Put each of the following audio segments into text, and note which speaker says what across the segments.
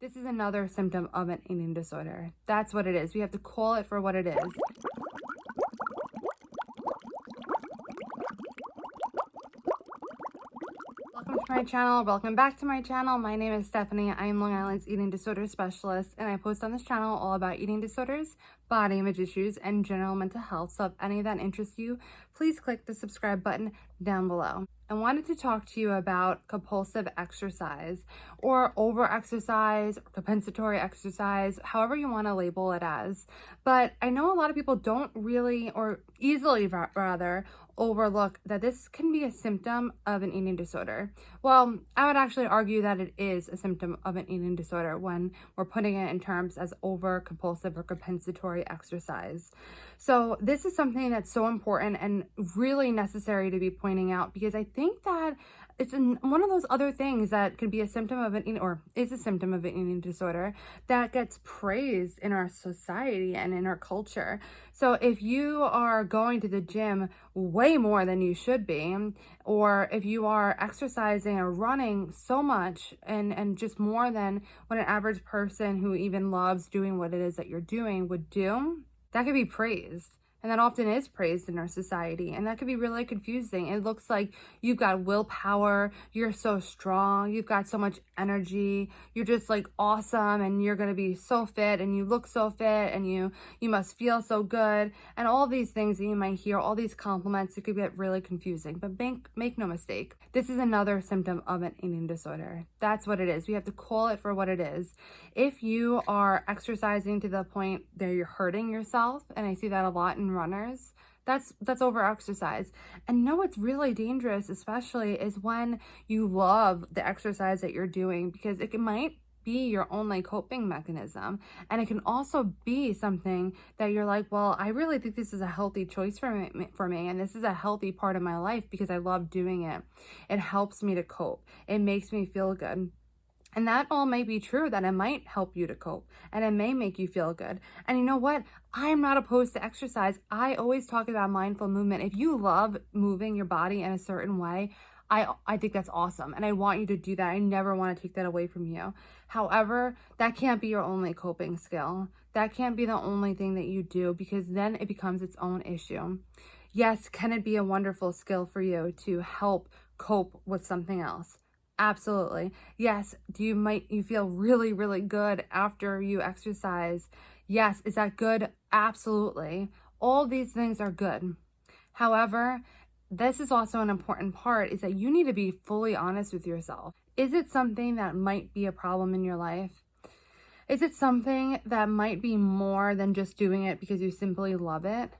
Speaker 1: This is another symptom of an eating disorder. That's what it is. We have to call it for what it is. Welcome to my channel. Welcome back to my channel. My name is Stephanie. I am Long Island's eating disorder specialist, and I post on this channel all about eating disorders, body image issues, and general mental health. So if any of that interests you, please click the subscribe button down below. I wanted to talk to you about compulsive exercise or over exercise, or compensatory exercise, however you want to label it as. But I know a lot of people don't really, or easily rather, overlook that this can be a symptom of an eating disorder. Well, I would actually argue that it is a symptom of an eating disorder when we're putting it in terms as over compulsive or compensatory exercise. So this is something that's so important and really necessary to be pointing out, because I think that it's one of those other things that could be a symptom of an or is a symptom of an eating disorder that gets praised in our society and in our culture. So if you are going to the gym way more than you should be, or if you are exercising or running so much and just more than what an average person who even loves doing what it is that you're doing would do, that could be praised. And that often is praised in our society. And that could be really confusing. It looks like you've got willpower, you're so strong, you've got so much energy, you're just like awesome, and you're gonna be so fit, and you look so fit, and you must feel so good. And all these things that you might hear, all these compliments, it could get really confusing. But make no mistake, this is another symptom of an eating disorder. That's what it is. We have to call it for what it is. If you are exercising to the point that you're hurting yourself, and I see that a lot in runners, that's over exercise. And you know what's really dangerous especially is when you love the exercise that you're doing, because it might be your only coping mechanism, and it can also be something that you're like, well, I really think this is a healthy choice for me, and this is a healthy part of my life because I love doing it. It helps me to cope. It makes me feel good. And that all may be true, that it might help you to cope and it may make you feel good. And you know what? I'm not opposed to exercise. I always talk about mindful movement. If you love moving your body in a certain way, I think that's awesome. And I want you to do that. I never want to take that away from you. However, that can't be your only coping skill. That can't be the only thing that you do, because then it becomes its own issue. Yes, can it be a wonderful skill for you to help cope with something else? Absolutely. Yes. You feel really, really good after you exercise? Yes. Is that good? Absolutely. All these things are good. However, this is also an important part, is that you need to be fully honest with yourself. Is it something that might be a problem in your life? Is it something that might be more than just doing it because you simply love it?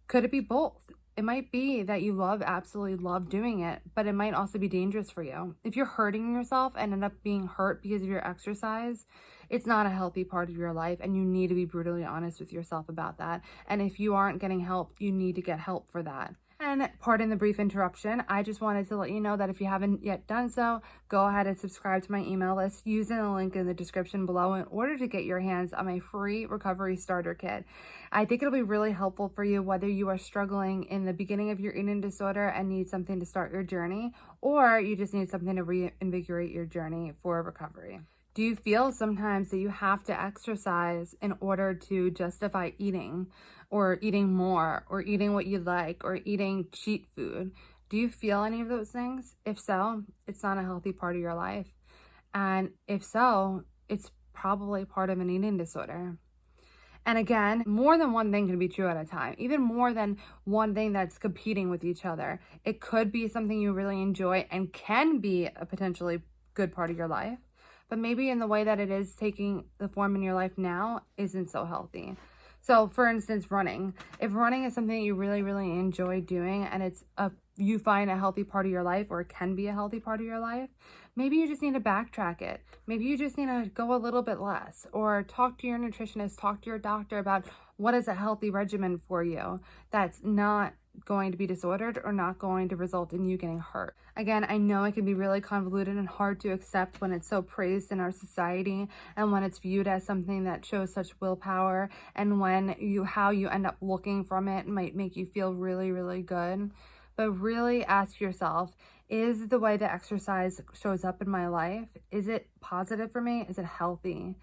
Speaker 1: Could it be both? It might be that you absolutely love doing it, but it might also be dangerous for you. If you're hurting yourself and end up being hurt because of your exercise, it's not a healthy part of your life, and you need to be brutally honest with yourself about that. And if you aren't getting help, you need to get help for that. And pardon the brief interruption, I just wanted to let you know that if you haven't yet done so, go ahead and subscribe to my email list using the link in the description below in order to get your hands on my free recovery starter kit. I think it'll be really helpful for you, whether you are struggling in the beginning of your eating disorder and need something to start your journey, or you just need something to reinvigorate your journey for recovery. Do you feel sometimes that you have to exercise in order to justify eating, or eating more, or eating what you like, or eating cheat food? Do you feel any of those things? If so, it's not a healthy part of your life. And if so, it's probably part of an eating disorder. And again, more than one thing can be true at a time, even more than one thing that's competing with each other. It could be something you really enjoy and can be a potentially good part of your life, but maybe in the way that it is taking the form in your life now isn't so healthy. So for instance, running. If running is something you really, really enjoy doing, and you find a healthy part of your life, or it can be a healthy part of your life, maybe you just need to backtrack it. Maybe you just need to go a little bit less, or talk to your nutritionist, talk to your doctor about what is a healthy regimen for you that's not going to be disordered or not going to result in you getting hurt. Again, I know it can be really convoluted and hard to accept when it's so praised in our society, and when it's viewed as something that shows such willpower, and when how you end up looking from it might make you feel really, really good. But really ask yourself, Is the way that exercise shows up in my life, is it positive for me? Is it healthy?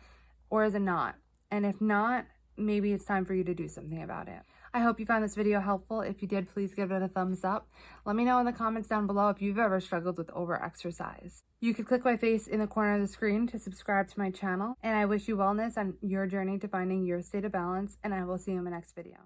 Speaker 1: Or is it not? And if not, maybe it's time for you to do something about it. I hope you found this video helpful. If you did, please give it a thumbs up. Let me know in the comments down below if you've ever struggled with over-exercise. You could click my face in the corner of the screen to subscribe to my channel. And I wish you wellness on your journey to finding your state of balance, and I will see you in my next video.